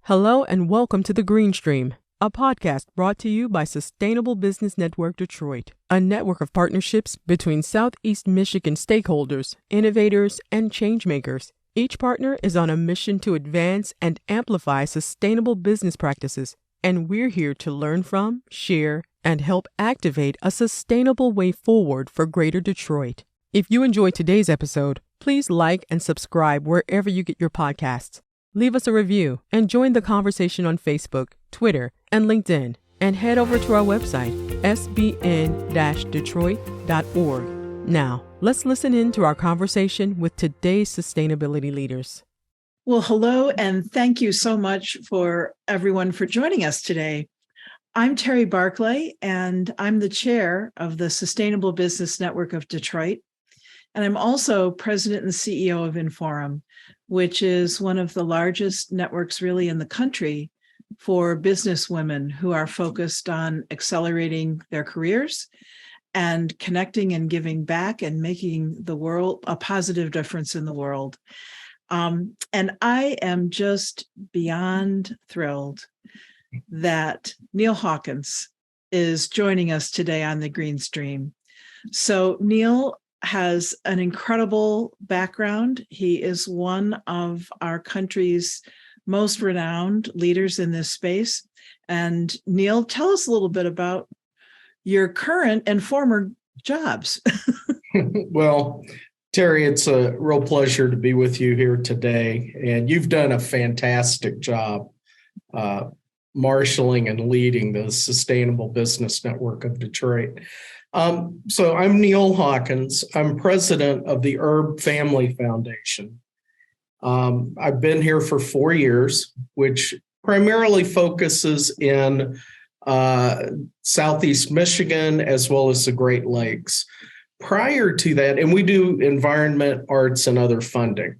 Hello and welcome to The Green Stream, a podcast brought to you by Sustainable Business Network Detroit, a network of partnerships between Southeast Michigan stakeholders, innovators, and changemakers. Each partner is on a mission to advance and amplify sustainable business practices, and we're here to learn from, share, and help activate a sustainable way forward for Greater Detroit. If you enjoyed today's episode, please like and subscribe wherever you get your podcasts. Leave us a review and join the conversation on Facebook, Twitter, and LinkedIn. And head over to our website, sbn-detroit.org. Now, let's listen in to our conversation with today's sustainability leaders. Well, hello, and thank you so much for everyone for joining us today. I'm Terry Barclay, and I'm the chair of the Sustainable Business Network of Detroit. And I'm also president and CEO of Inforum, which is one of the largest networks really in the country for business women who are focused on accelerating their careers and connecting and giving back and making the world a positive difference in the world. And I am just beyond thrilled that Neil Hawkins is joining us today on the Green Stream. So Neil has an incredible background. He is one of our country's most renowned leaders in this space. And Neil, tell us a little bit about your current and former jobs. Well, Terry, it's a real pleasure to be with you here today. And you've done a fantastic job marshaling and leading the Sustainable Business Network of Detroit. So I'm Neil Hawkins. I'm president of the Erb Family Foundation. I've been here for 4 years, which primarily focuses in Southeast Michigan as well as the Great Lakes. Prior to that, and we do environment, arts, and other funding.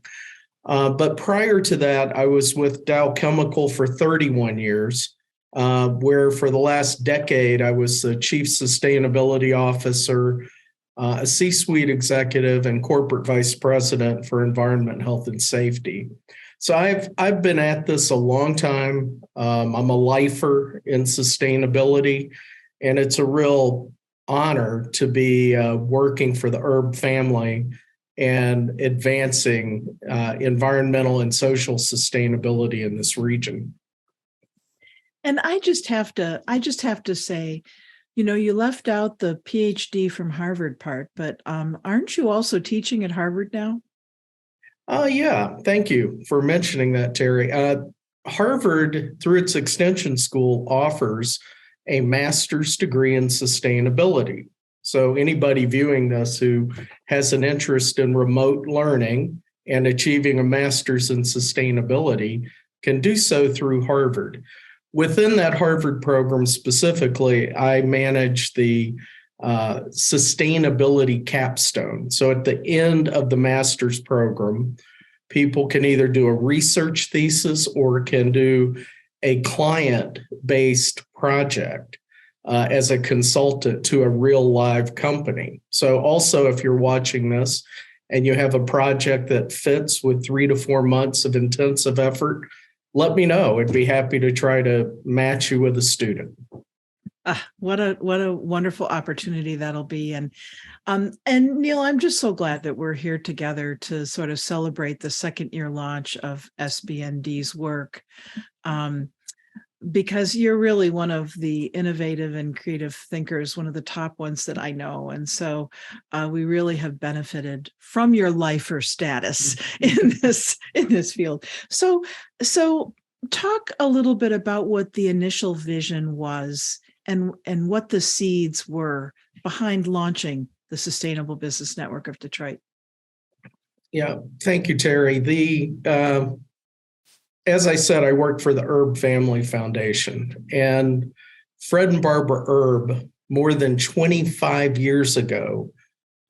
But prior to that, I was with Dow Chemical for 31 years. Where for the last decade, I was the chief sustainability officer, a C-suite executive, and corporate vice president for environment, health, and safety. So I've been at this a long time. I'm a lifer in sustainability, and it's a real honor to be working for the Erb family and advancing environmental and social sustainability in this region. And I just have to say, you left out the PhD from Harvard part, but aren't you also teaching at Harvard now? Yeah, thank you for mentioning that, Terry. Harvard, through its extension school, offers a master's degree in sustainability. So anybody viewing this who has an interest in remote learning and achieving a master's in sustainability can do so through Harvard. Within that Harvard program specifically, I manage the sustainability capstone. So at the end of the master's program, people can either do a research thesis or can do a client-based project as a consultant to a real live company. So also, if you're watching this and you have a project that fits with 3 to 4 months of intensive effort, let me know. I'd be happy to try to match you with a student. What a wonderful opportunity that'll be. And Neil, I'm just so glad that we're here together to sort of celebrate the second year launch of SBND's work. Because you're really one of the innovative and creative thinkers, one of the top ones that I know. And so we really have benefited from your lifer status in this field. So talk a little bit about what the initial vision was and what the seeds were behind launching the Sustainable Business Network of Detroit. Yeah, thank you, Terry. As I said, I work for the Erb Family Foundation, and Fred and Barbara Erb, more than 25 years ago,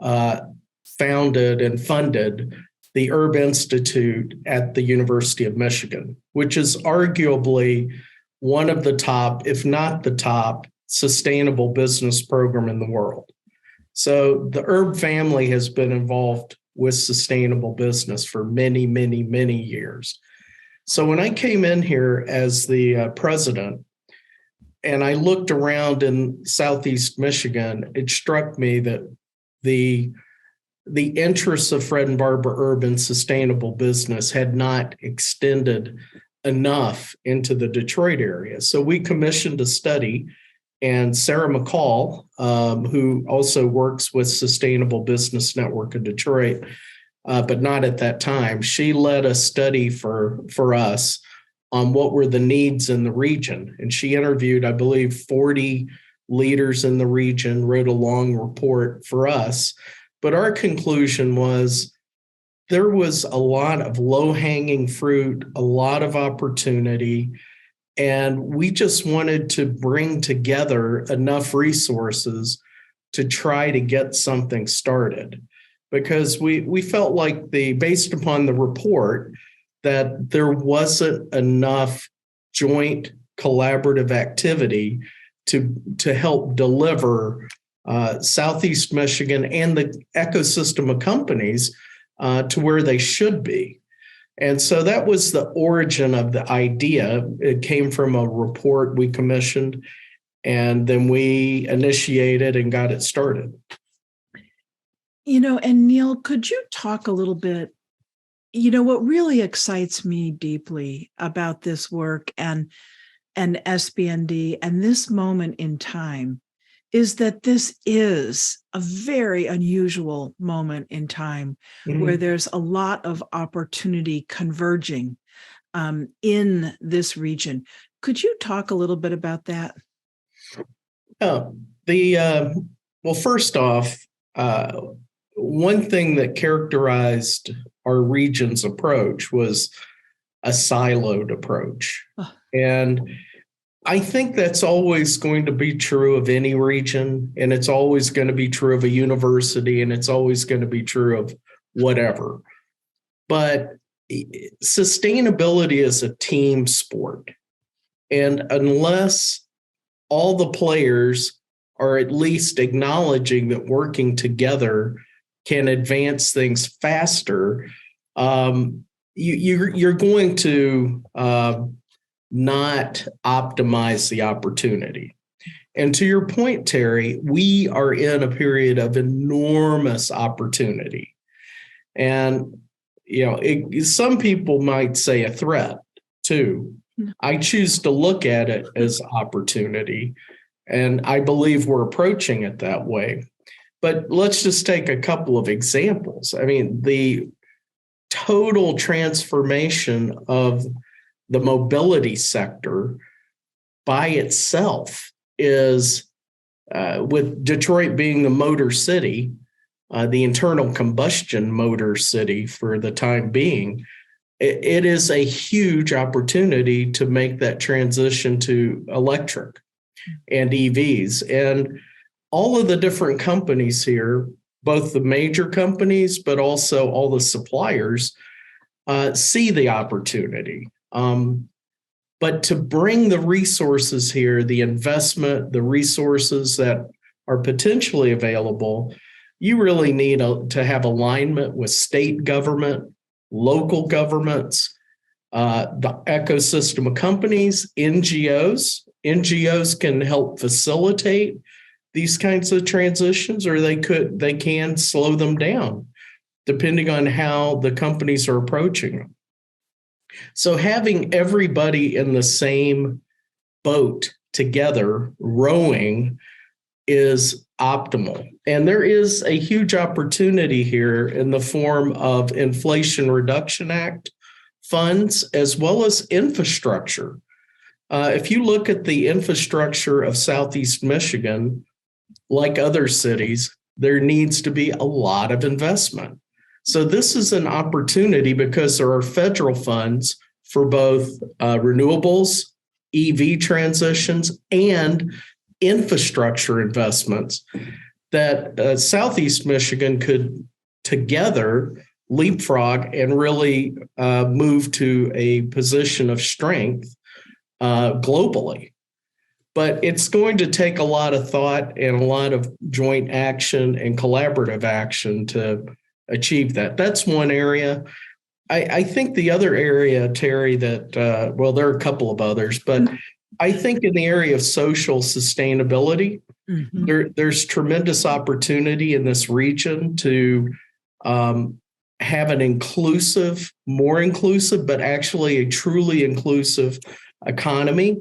founded and funded the Erb Institute at the University of Michigan, which is arguably one of the top, if not the top, sustainable business program in the world. So the Erb family has been involved with sustainable business for many, many, many years. So when I came in here as the president and I looked around in Southeast Michigan, it struck me that the interests of Fred and Barbara Erb in sustainable business had not extended enough into the Detroit area. So we commissioned a study, and Sarah McCall, who also works with Sustainable Business Network of Detroit, but not at that time, she led a study for us on what were the needs in the region. And she interviewed, I believe, 40 leaders in the region, wrote a long report for us. But our conclusion was there was a lot of low-hanging fruit, a lot of opportunity, and we just wanted to bring together enough resources to try to get something started. Because we felt like based upon the report, that there wasn't enough joint collaborative activity to help deliver Southeast Michigan and the ecosystem of companies to where they should be. And so that was the origin of the idea. It came from a report we commissioned, and then we initiated and got it started. And Neil, could you talk a little bit, what really excites me deeply about this work and SBND and this moment in time is that this is a very unusual moment in time where there's a lot of opportunity converging in this region. Could you talk a little bit about that? Well, first off, one thing that characterized our region's approach was a siloed approach. And I think that's always going to be true of any region, and it's always going to be true of a university, and it's always going to be true of whatever. But sustainability is a team sport. And unless all the players are at least acknowledging that working together can advance things faster, you're going to not optimize the opportunity. And to your point, Terry, we are in a period of enormous opportunity. And, some people might say a threat too. I choose to look at it as opportunity, and I believe we're approaching it that way. But let's just take a couple of examples. I mean, the total transformation of the mobility sector by itself is, with Detroit being the motor city, the internal combustion motor city for the time being, it is a huge opportunity to make that transition to electric and EVs. And all of the different companies here, both the major companies, but also all the suppliers, see the opportunity. But to bring the resources here, the investment, the resources that are potentially available, you really need to have alignment with state government, local governments, the ecosystem of companies, NGOs. NGOs can help facilitate these kinds of transitions, or they can slow them down, depending on how the companies are approaching them. So having everybody in the same boat together rowing is optimal. And there is a huge opportunity here in the form of Inflation Reduction Act funds, as well as infrastructure. If you look at the infrastructure of Southeast Michigan, like other cities, there needs to be a lot of investment. So this is an opportunity because there are federal funds for both renewables, EV transitions, and infrastructure investments that Southeast Michigan could together leapfrog and really move to a position of strength globally. But it's going to take a lot of thought and a lot of joint action and collaborative action to achieve that. That's one area. I think the other area, Terry, that, well, there are a couple of others, but I think in the area of social sustainability, there's tremendous opportunity in this region to have an inclusive, more inclusive, but actually a truly inclusive economy,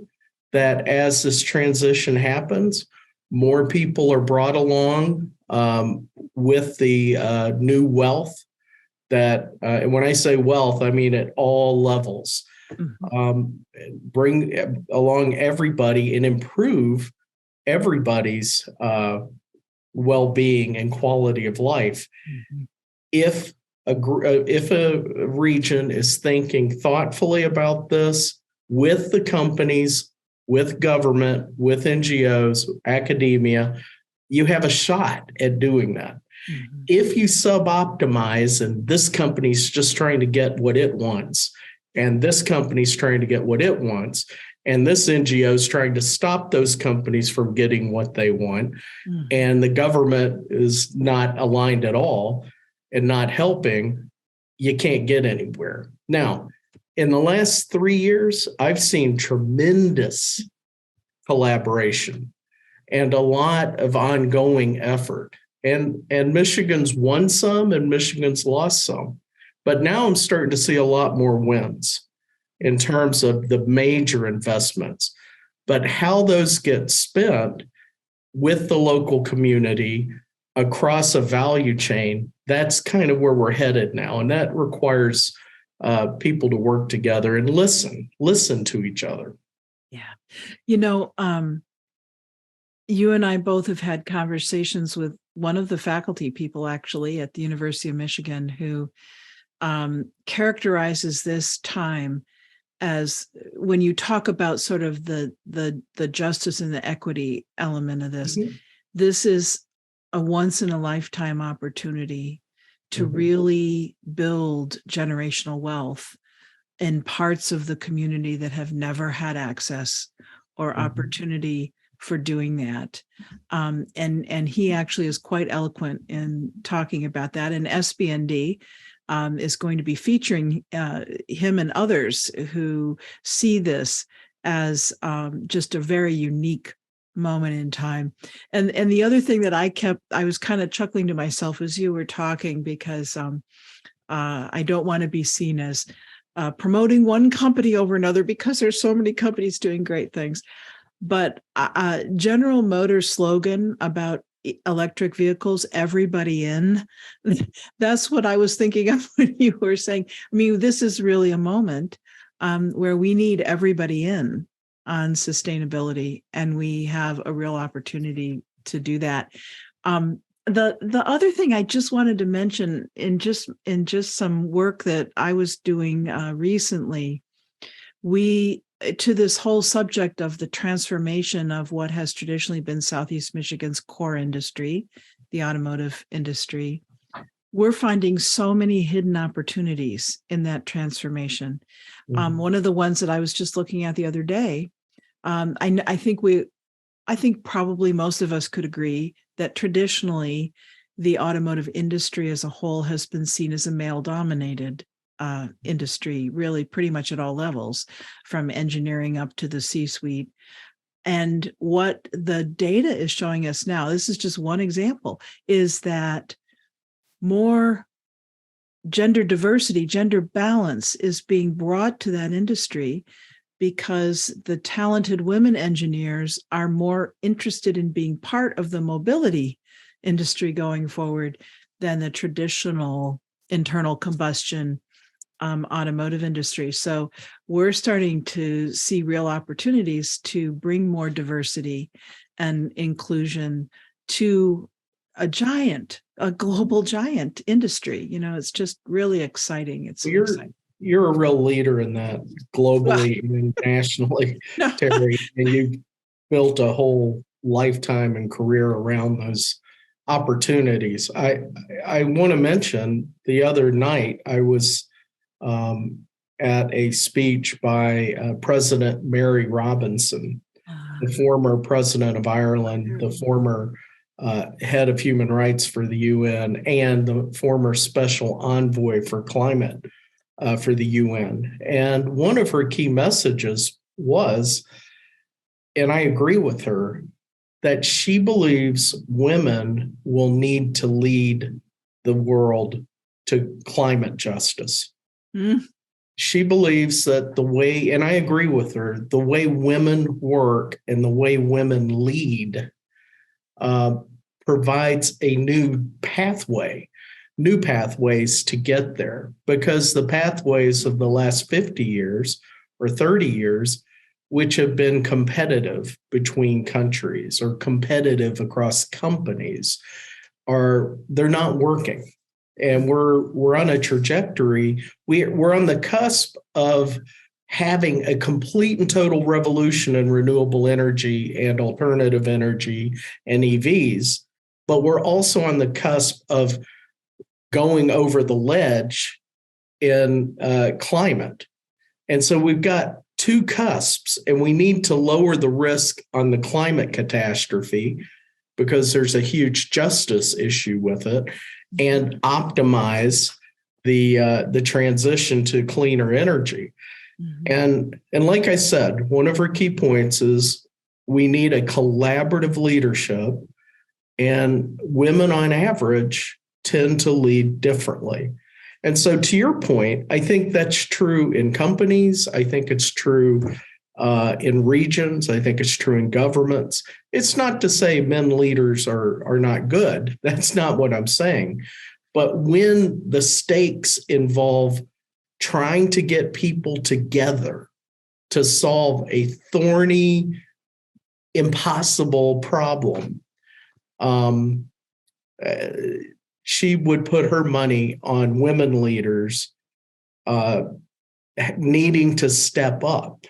that as this transition happens, more people are brought along with the new wealth that, and when I say wealth, I mean at all levels, bring along everybody and improve everybody's well-being and quality of life. If a region is thinking thoughtfully about this with the companies, with government, with NGOs, academia, you have a shot at doing that. If you sub-optimize and this company's just trying to get what it wants, and this company's trying to get what it wants, and this NGO is trying to stop those companies from getting what they want, and the government is not aligned at all and not helping, you can't get anywhere. Now, in the last 3 years, I've seen tremendous collaboration and a lot of ongoing effort. And Michigan's won some and Michigan's lost some. But now I'm starting to see a lot more wins in terms of the major investments. But how those get spent with the local community across a value chain, that's kind of where we're headed now. And that requires people to work together and listen to each other. Yeah. You and I both have had conversations with one of the faculty people actually at the University of Michigan who characterizes this time as, when you talk about sort of the justice and the equity element of this, this is a once in a lifetime opportunity to really build generational wealth in parts of the community that have never had access or opportunity for doing that. And he actually is quite eloquent in talking about that. And SBND is going to be featuring him and others who see this as just a very unique moment in time. And the other thing that I was kind of chuckling to myself as you were talking, because I don't want to be seen as promoting one company over another, because there's so many companies doing great things. But General Motors' slogan about electric vehicles, everybody in, that's what I was thinking of when you were saying, I mean, this is really a moment where we need everybody in on sustainability, and we have a real opportunity to do that. The other thing I just wanted to mention in just some work that I was doing recently, to this whole subject of the transformation of what has traditionally been Southeast Michigan's core industry, the automotive industry, we're finding so many hidden opportunities in that transformation. One of the ones that I was just looking at the other day, I think probably most of us could agree that traditionally the automotive industry as a whole has been seen as a male-dominated industry, really pretty much at all levels, from engineering up to the C-suite. And what the data is showing us now, this is just one example, is that more gender diversity, gender balance is being brought to that industry, because the talented women engineers are more interested in being part of the mobility industry going forward than the traditional internal combustion automotive industry. So we're starting to see real opportunities to bring more diversity and inclusion to a global giant industry. It's just really exciting. It's exciting. You're a real leader in that globally and nationally, Terry, and you've built a whole lifetime and career around those opportunities. I want to mention the other night I was at a speech by President Mary Robinson, the former president of Ireland, the former head of human rights for the UN, and the former special envoy for climate for the UN. And one of her key messages was, and I agree with her, that she believes women will need to lead the world to climate justice. Mm. She believes that the way, and I agree with her, the way women work and the way women lead provides a new pathways to get there, because the pathways of the last 50 years or 30 years, which have been competitive between countries or competitive across companies, they're not working. And we're on a trajectory. We're on the cusp of having a complete and total revolution in renewable energy and alternative energy and EVs, but we're also on the cusp of going over the ledge in climate. And so we've got two cusps, and we need to lower the risk on the climate catastrophe because there's a huge justice issue with it, and optimize the transition to cleaner energy. Mm-hmm. And like I said, one of her key points is we need a collaborative leadership, and women on average tend to lead differently. And so to your point, I think that's true in companies. I think it's true in regions. I think it's true in governments. It's not to say men leaders are not good. That's not what I'm saying. But when the stakes involve trying to get people together to solve a thorny, impossible problem, she would put her money on women leaders needing to step up.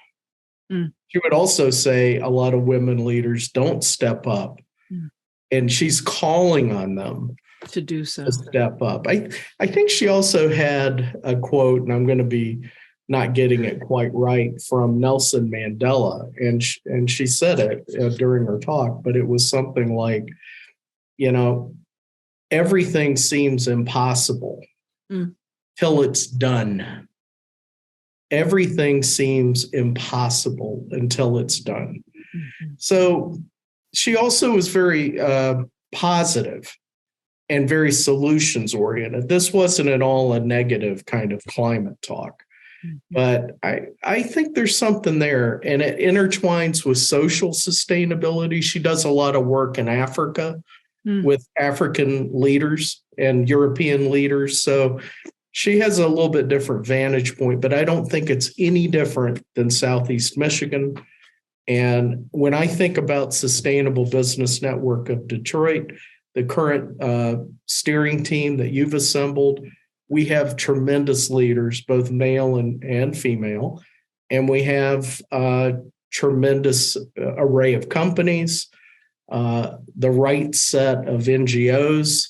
Mm. She would also say a lot of women leaders don't step up, and she's calling on them to do so. To step up. I think she also had a quote, and I'm going to be not getting it quite right, from Nelson Mandela, and she said it during her talk, but it was something like, everything seems impossible till it's done. Everything seems impossible until it's done. Mm-hmm. So she also was very positive and very solutions oriented. This wasn't at all a negative kind of climate talk. Mm-hmm. But I think there's something there, and it intertwines with social sustainability. She does a lot of work in Africa with African leaders and European leaders. So she has a little bit different vantage point, but I don't think it's any different than Southeast Michigan. And when I think about Sustainable Business Network of Detroit, the current steering team that you've assembled, we have tremendous leaders, both male and female, and we have a tremendous array of companies, the right set of NGOs.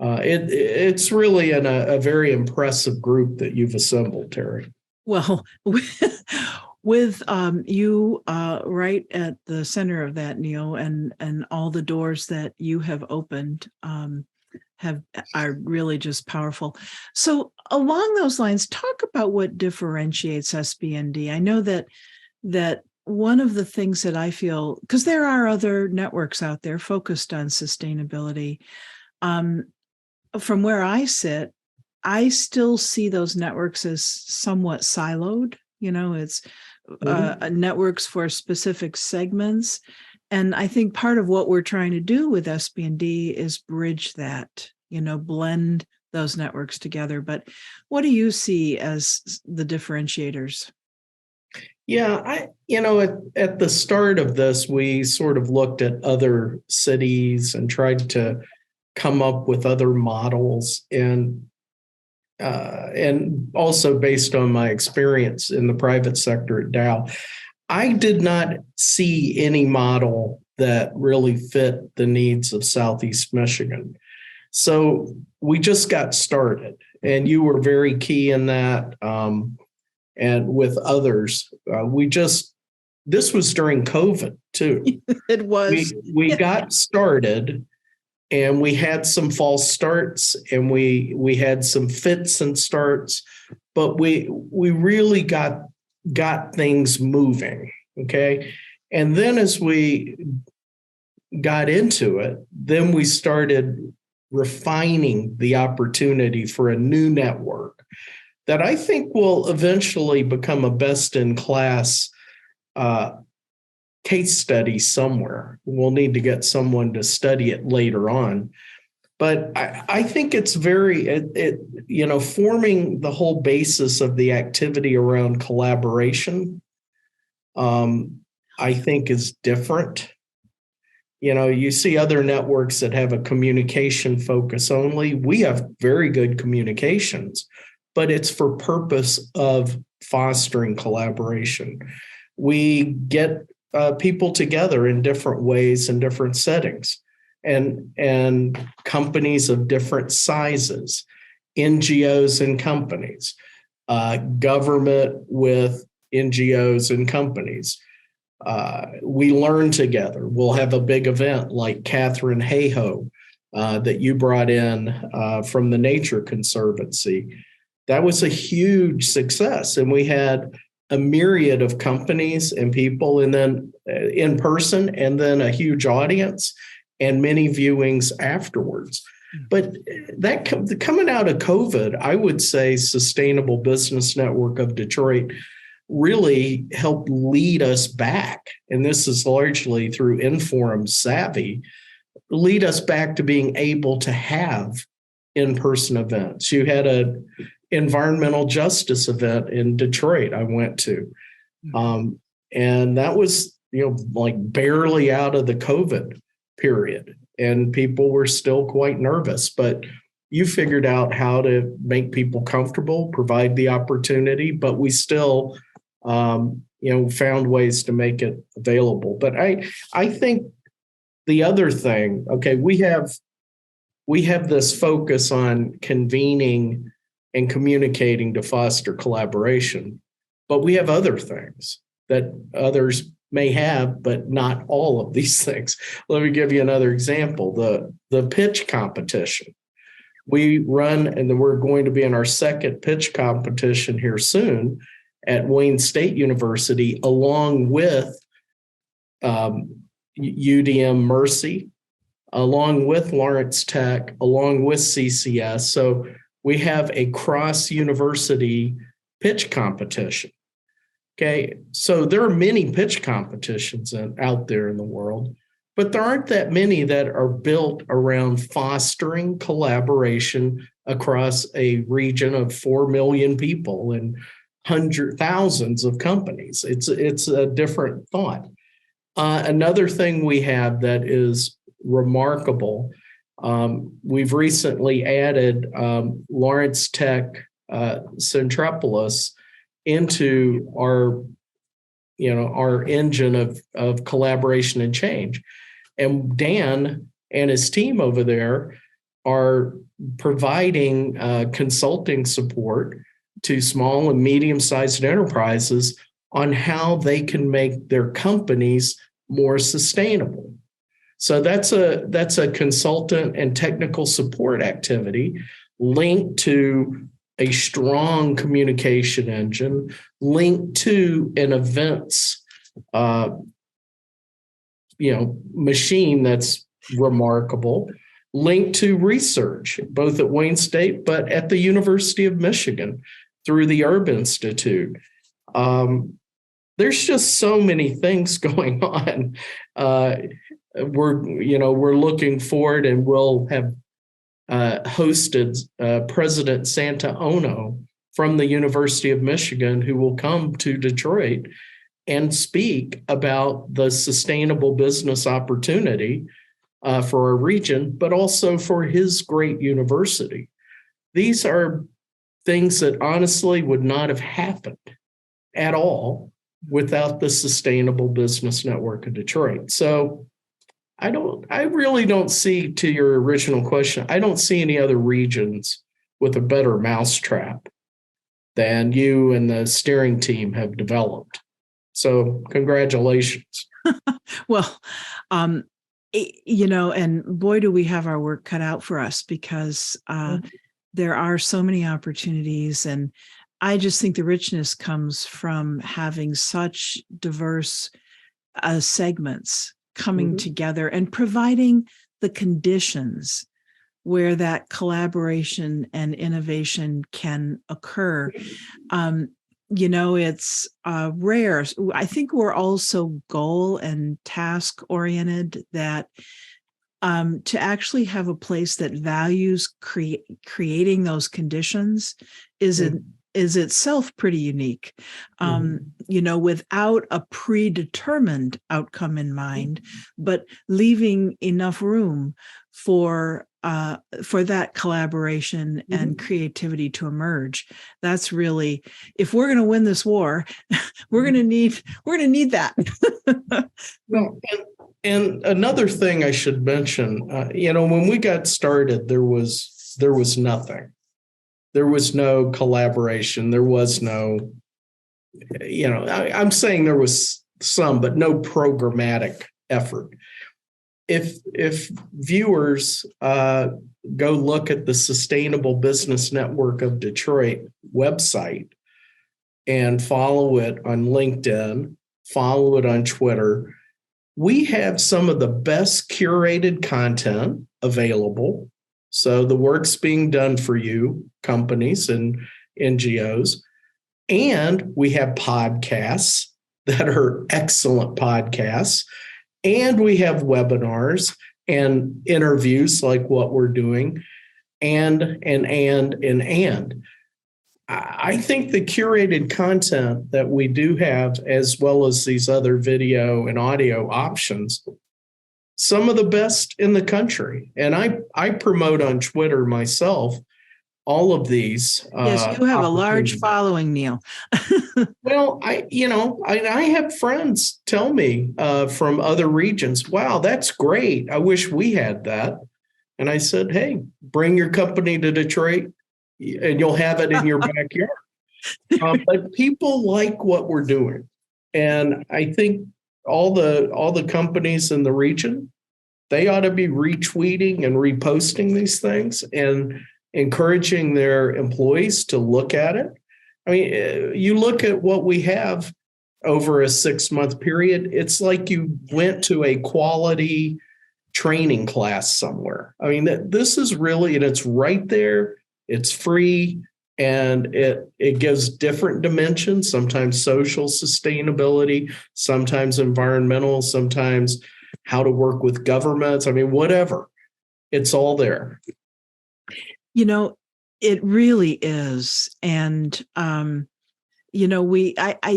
It's really a very impressive group that you've assembled, Terry. Well, with you right at the center of that, Neil, and all the doors that you have opened are really just powerful. So along those lines, talk about what differentiates SBND. I know that one of the things that I feel, because there are other networks out there focused on sustainability, from where I sit, I still see those networks as somewhat siloed. It's networks for specific segments. And I think part of what we're trying to do with SBND is bridge that, blend those networks together. But what do you see as the differentiators? Yeah, at the start of this, we sort of looked at other cities and tried to come up with other models, and also based on my experience in the private sector at Dow, I did not see any model that really fit the needs of Southeast Michigan. So we just got started, and you were very key in that. And with others, this was during COVID too. It was. We got started, And we had some false starts, and we had some fits and starts, but we really got things moving. Okay. And then as we got into it, then we started refining the opportunity for a new network that I think will eventually become a best-in-class case study somewhere. We'll need to get someone to study it later on. But I think it's forming the whole basis of the activity around collaboration, I think is different. You see other networks that have a communication focus only. We have very good communications, but it's for purpose of fostering collaboration. We get people together in different ways in different settings, and companies of different sizes, NGOs and companies, government with NGOs and companies. We learn together. We'll have a big event like Catherine Hayhoe that you brought in from the Nature Conservancy. That was a huge success. And we had a myriad of companies and people, and then in person, and then a huge audience and many viewings afterwards. But that coming out of COVID, I would say Sustainable Business Network of Detroit really helped lead us back. And this is largely through Inforum savvy, lead us back to being able to have in-person events. You had an environmental justice event in Detroit I went to. And that was, like barely out of the COVID period. And people were still quite nervous, but you figured out how to make people comfortable, provide the opportunity, but we still, found ways to make it available. But I think the other thing, okay, we have this focus on convening and communicating to foster collaboration, but we have other things that others may have, but not all of these things. Let me give you another example. The pitch competition. We run, and we're going to be in our second pitch competition here soon at Wayne State University, along with UDM Mercy, along with Lawrence Tech, along with CCS. So we have a cross-university pitch competition. Okay, so there are many pitch competitions out there in the world, but there aren't that many that are built around fostering collaboration across a region of 4 million people and thousands of companies. It's a different thought. Another thing we have that is remarkable, we've recently added Lawrence Tech Centropolis into our engine of collaboration and change. And Dan and his team over there are providing consulting support to small and medium-sized enterprises on how they can make their companies more sustainable. So that's a consultant and technical support activity linked to a strong communication engine, linked to an events machine that's remarkable, linked to research, both at Wayne State, but at the University of Michigan through the Erb Institute. There's just so many things going on. We're looking forward, and we'll have hosted President Santa Ono from the University of Michigan, who will come to Detroit and speak about the sustainable business opportunity for our region, but also for his great university. These are things that honestly would not have happened at all without the Sustainable Business Network of Detroit. So I really don't see, to your original question, I don't see any other regions with a better mousetrap than you and the steering team have developed. So congratulations. Well, And boy, do we have our work cut out for us, because there are so many opportunities. And I just think the richness comes from having such diverse segments coming together and providing the conditions where that collaboration and innovation can occur. It's rare. I think we're also goal and task oriented, that to actually have a place that values creating those conditions is itself pretty unique. Without a predetermined outcome in mind, but leaving enough room for that collaboration and creativity to emerge. That's really, if we're going to win this war, we're going to need that. Well, and another thing I should mention, when we got started, there was nothing. There was no collaboration. There was no, I'm saying there was some, but no programmatic effort. If viewers go look at the Sustainable Business Network of Detroit website and follow it on LinkedIn, follow it on Twitter, we have some of the best curated content available. So the work's being done for you, companies and NGOs. And we have podcasts that are excellent podcasts. And we have webinars and interviews like what we're doing. And I think the curated content that we do have, as well as these other video and audio options, some of the best in the country. And I promote on Twitter myself all of these. Yes, you have a large following, Neil. Well, I have friends tell me from other regions, wow, that's great. I wish we had that. And I said, hey, bring your company to Detroit and you'll have it in your backyard. But people like what we're doing. And I think all the companies in the region, they ought to be retweeting and reposting these things and encouraging their employees to look at it. I mean, you look at what we have over a 6-month period, it's like you went to a quality training class somewhere. I mean, this is really, and it's right there, it's free, and it gives different dimensions, sometimes social sustainability, sometimes environmental, sometimes how to work with governments. I mean, whatever, it's all there. It really is. And, I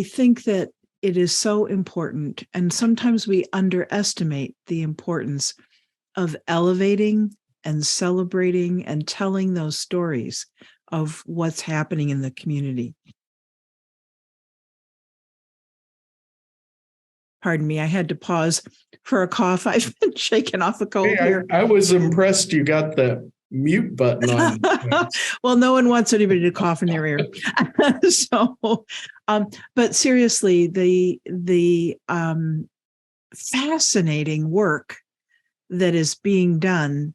think that it is so important. And sometimes we underestimate the importance of elevating and celebrating and telling those stories of what's happening in the community. Pardon me, I had to pause for a cough. I've been shaking off a cold here. I was impressed you got the mute button on. Well, no one wants anybody to cough in their ear. But seriously, the fascinating work that is being done.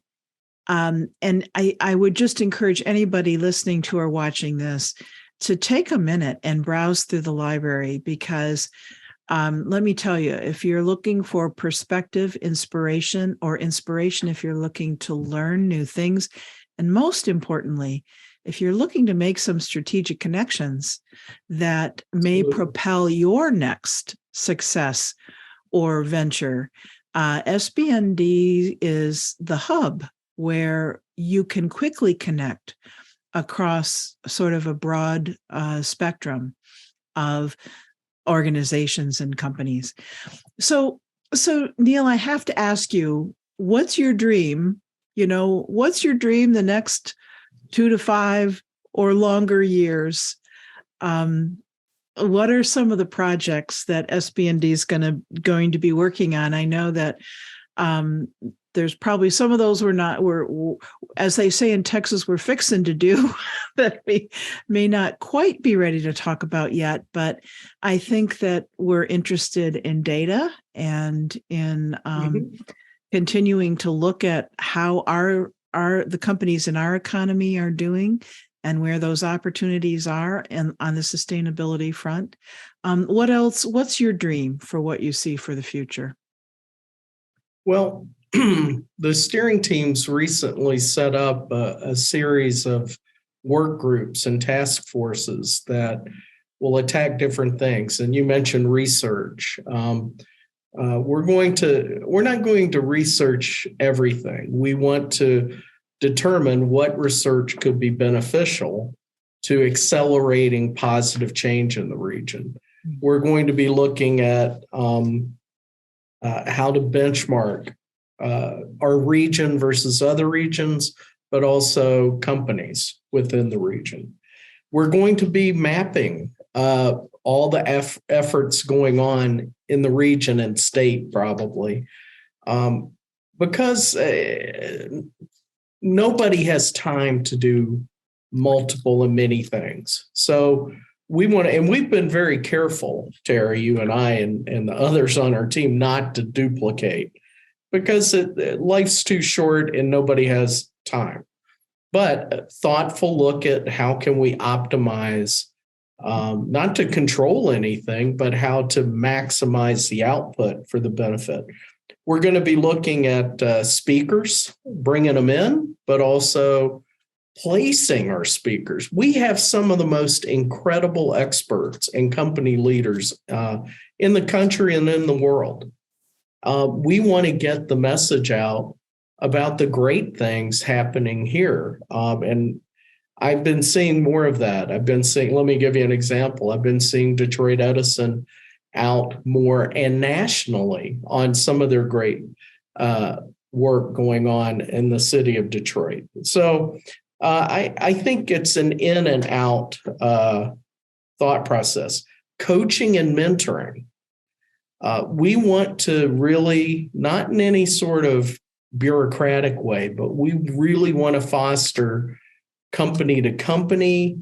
And I would just encourage anybody listening to or watching this to take a minute and browse through the library, because let me tell you, if you're looking for perspective, inspiration if you're looking to learn new things, and most importantly, if you're looking to make some strategic connections that may propel your next success or venture, SBND is the hub where you can quickly connect across sort of a broad spectrum of organizations and companies. So Neil, I have to ask you, what's your dream? What's your dream the next 2 to 5 or longer years? What are some of the projects that SBND is going to be working on? I know that there's probably some of those we're, as they say in Texas, we're fixing to do that we may not quite be ready to talk about yet. But I think that we're interested in data and in continuing to look at how the companies in our economy are doing and where those opportunities are and on the sustainability front. What else? What's your dream for what you see for the future? Well, the steering teams recently set up a series of work groups and task forces that will attack different things. And you mentioned research. We're not going to research everything. We want to determine what research could be beneficial to accelerating positive change in the region. We're going to be looking at how to benchmark our region versus other regions, but also companies within the region. We're going to be mapping all the efforts going on in the region and state, probably, because nobody has time to do multiple and many things. So we want to, and we've been very careful, Terry, you and I, and the others on our team, not to duplicate, because life's too short and nobody has time. But a thoughtful look at how can we optimize, not to control anything, but how to maximize the output for the benefit. We're going to be looking at speakers, bringing them in, but also placing our speakers. We have some of the most incredible experts and company leaders in the country and in the world. We want to get the message out about the great things happening here. And I've been seeing more of that. Let me give you an example. I've been seeing Detroit Edison out more and nationally on some of their great work going on in the city of Detroit. So I think it's an in and out thought process. Coaching and mentoring. We want to really, not in any sort of bureaucratic way, but we really want to foster company to company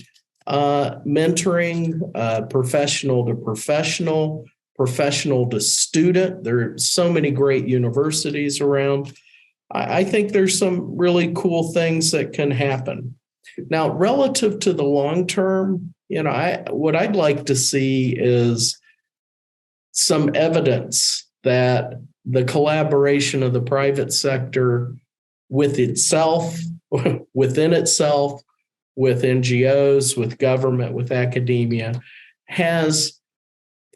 mentoring, professional to professional, professional to student. There are so many great universities around. I think there's some really cool things that can happen. Now, relative to the long term, what I'd like to see is some evidence that the collaboration of the private sector with itself, within itself, with NGOs, with government, with academia, has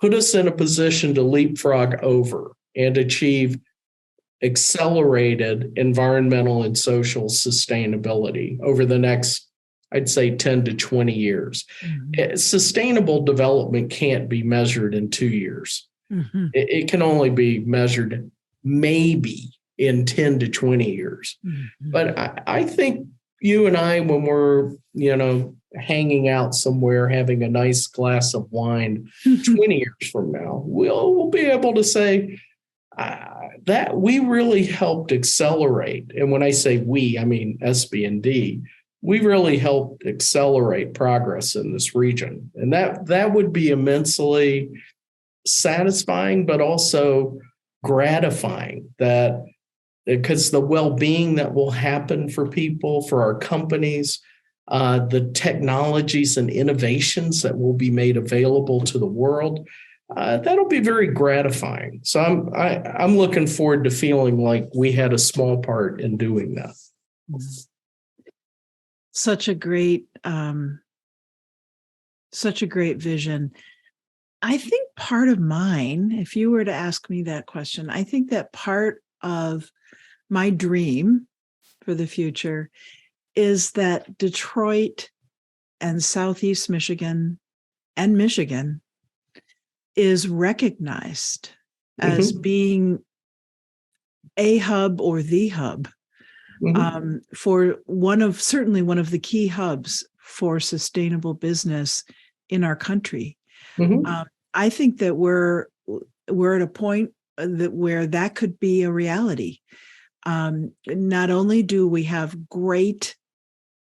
put us in a position to leapfrog over and achieve accelerated environmental and social sustainability over the next, I'd say, 10 to 20 years. Mm-hmm. Sustainable development can't be measured in 2 years. Mm-hmm. It can only be measured maybe in 10 to 20 years. Mm-hmm. But I think you and I, when we're, hanging out somewhere, having a nice glass of wine 20 years from now, we'll be able to say that we really helped accelerate. And when I say we, I mean SBND. We really helped accelerate progress in this region. And that would be immensely satisfying, but also gratifying, that because the well-being that will happen for people, for our companies, the technologies and innovations that will be made available to the world, that'll be very gratifying. So I'm looking forward to feeling like we had a small part in doing that. Such a great vision. I think part of mine, if you were to ask me that question, I think that part of my dream for the future is that Detroit and Southeast Michigan and Michigan is recognized as being a hub or the hub for certainly one of the key hubs for sustainable business in our country. I think that we're at a point where that could be a reality. Not only do we have great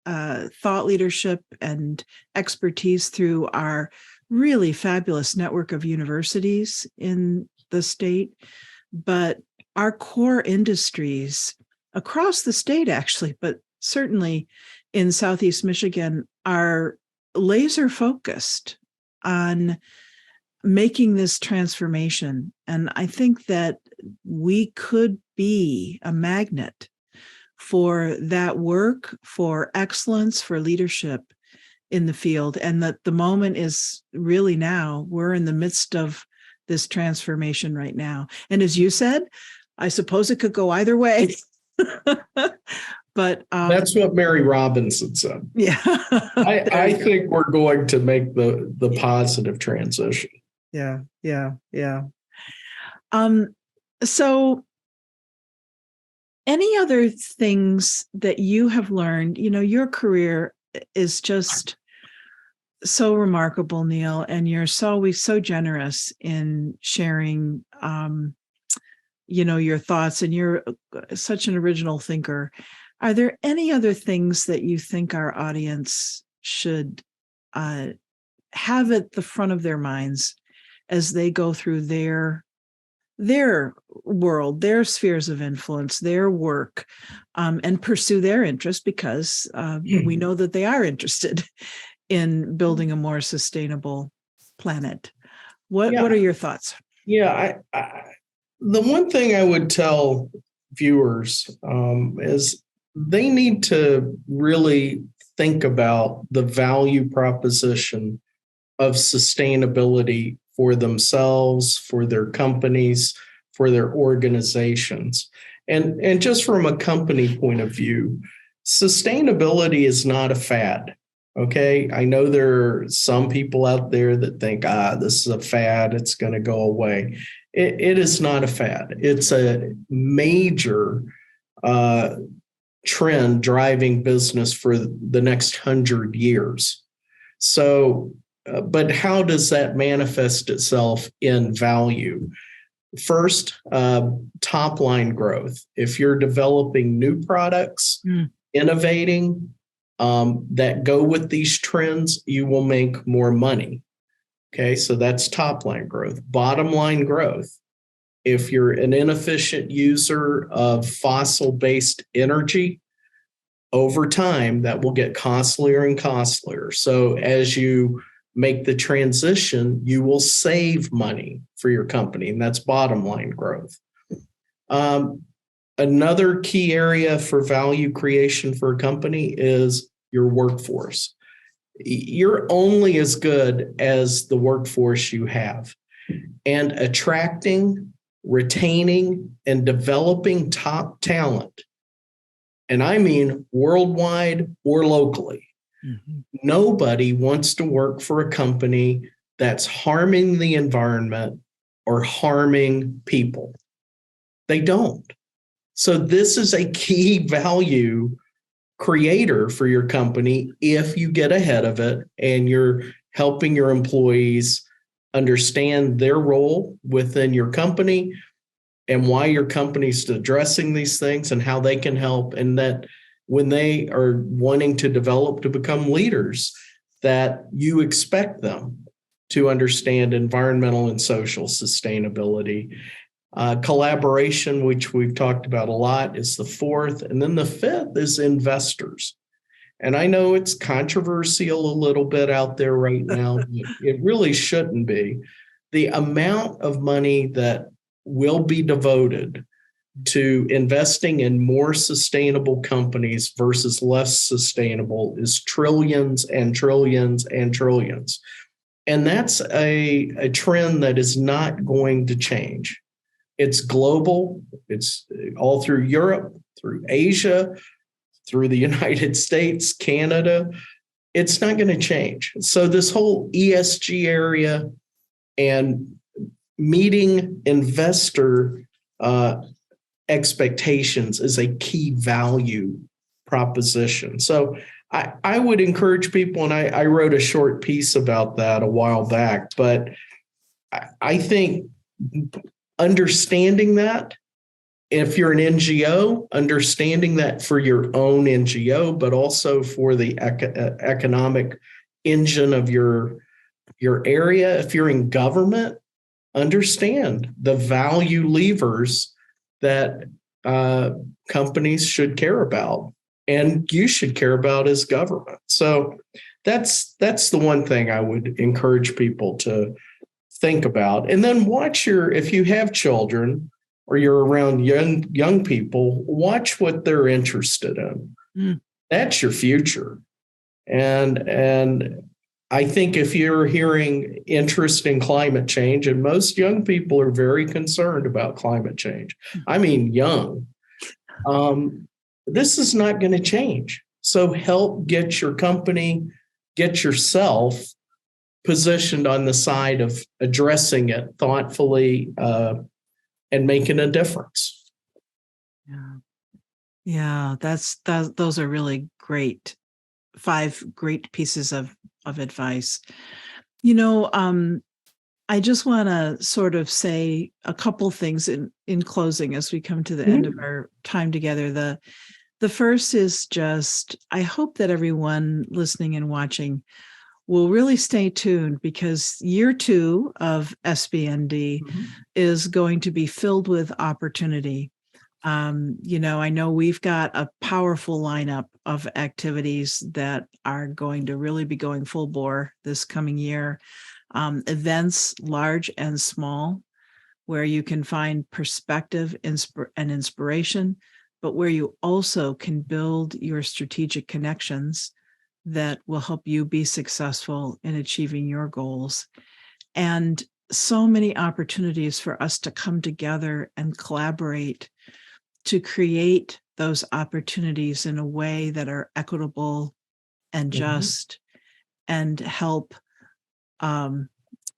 thought leadership and expertise through our really fabulous network of universities in the state, but our core industries across the state, actually, but certainly in Southeast Michigan, are laser focused on making this transformation. And I think that we could be a magnet for that work, for excellence, for leadership in the field. And that the moment is really now. We're in the midst of this transformation right now. And as you said, I suppose it could go either way. But that's what Mary Robinson said. Yeah. I think we're going to make the positive transition. Yeah. So any other things that you have learned? Your career is just so remarkable, Neil, and you're always so generous in sharing, your thoughts, and you're such an original thinker. Are there any other things that you think our audience should have at the front of their minds as they go through their world, their spheres of influence, their work, and pursue their interest, because we know that they are interested in building a more sustainable planet? What are your thoughts? Yeah, the one thing I would tell viewers is they need to really think about the value proposition of sustainability for themselves, for their companies, for their organizations. And just from a company point of view, sustainability is not a fad. Okay. I know there are some people out there that think, this is a fad, it's going to go away. It is not a fad. It's a major trend driving business for the next 100 years. So, but how does that manifest itself in value? First, top line growth. If you're developing new products, innovating, that go with these trends, you will make more money. Okay, so that's top line growth. Bottom line growth. If you're an inefficient user of fossil-based energy, over time, that will get costlier and costlier. So as you make the transition, you will save money for your company, and that's bottom line growth. Another key area for value creation for a company is your workforce. You're only as good as the workforce you have, and attracting, retaining, and developing top talent, and I mean worldwide or locally. Mm-hmm. Nobody wants to work for a company that's harming the environment or harming people. They don't. So this is a key value creator for your company if you get ahead of it and you're helping your employees understand their role within your company and why your company's addressing these things and how they can help, and that when they are wanting to develop to become leaders, that you expect them to understand environmental and social sustainability. Collaboration, which we've talked about a lot, is the fourth. And then the fifth is investors. And I know it's controversial a little bit out there right now, but it really shouldn't be. The amount of money that will be devoted to investing in more sustainable companies versus less sustainable is trillions and trillions and trillions. And that's a trend that is not going to change. It's global. It's all through Europe, through Asia, through the United States, Canada. It's not going to change. So this whole ESG area and meeting investor expectations is a key value proposition. So I would encourage people, and I wrote a short piece about that a while back, but I think understanding that, if you're an NGO, understanding that for your own NGO, but also for the economic engine of your area. If you're in government, understand the value levers that companies should care about, and you should care about as government. So that's the one thing I would encourage people to think about. And then if you have children or you're around young people, watch what they're interested in. Mm. That's your future. And I think if you're hearing interest in climate change, and most young people are very concerned about climate change, I mean young, this is not going to change. So help get your company, get yourself positioned on the side of addressing it thoughtfully and making a difference. Yeah, those are really great. 5 great pieces of advice. I just want to sort of say a couple things in closing as we come to the end of our time together. The first is just, I hope that everyone listening and watching will really stay tuned, because year 2 of SBND is going to be filled with opportunity. I know we've got a powerful lineup of activities that are going to really be going full bore this coming year. Events large and small, where you can find perspective and inspiration, but where you also can build your strategic connections that will help you be successful in achieving your goals. And so many opportunities for us to come together and collaborate to create those opportunities in a way that are equitable and just and help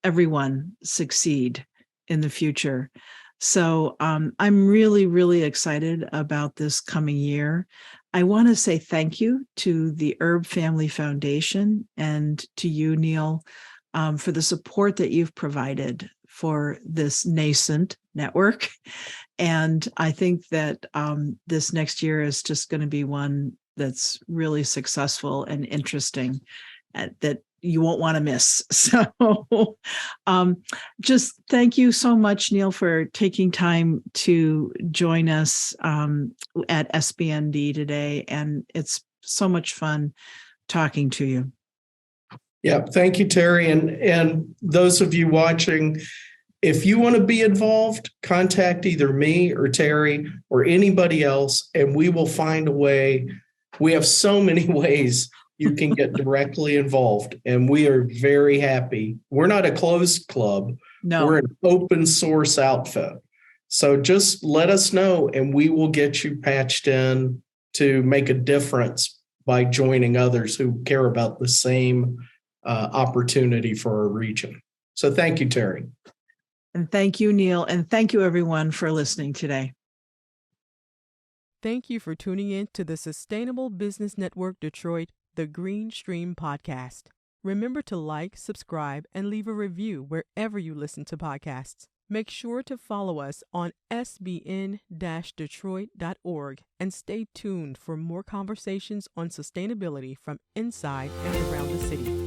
everyone succeed in the future. So I'm really, really excited about this coming year. I want to say thank you to the Erb Family Foundation and to you, Neil, for the support that you've provided for this nascent network. And I think that this next year is just going to be one that's really successful and interesting, that you won't want to miss. So just thank you so much, Neil, for taking time to join us at SBND today. And it's so much fun talking to you. Yeah, thank you, Terry. And those of you watching, if you want to be involved, contact either me or Terry or anybody else, and we will find a way. We have so many ways you can get directly involved, and we are very happy. We're not a closed club. No. We're an open source outfit. So just let us know, and we will get you patched in to make a difference by joining others who care about the same opportunity for our region. So thank you, Terry. And thank you, Neil. And thank you, everyone, for listening today. Thank you for tuning in to the Sustainable Business Network Detroit, the Green Stream podcast. Remember to like, subscribe, and leave a review wherever you listen to podcasts. Make sure to follow us on SBN-Detroit.org and stay tuned for more conversations on sustainability from inside and around the city.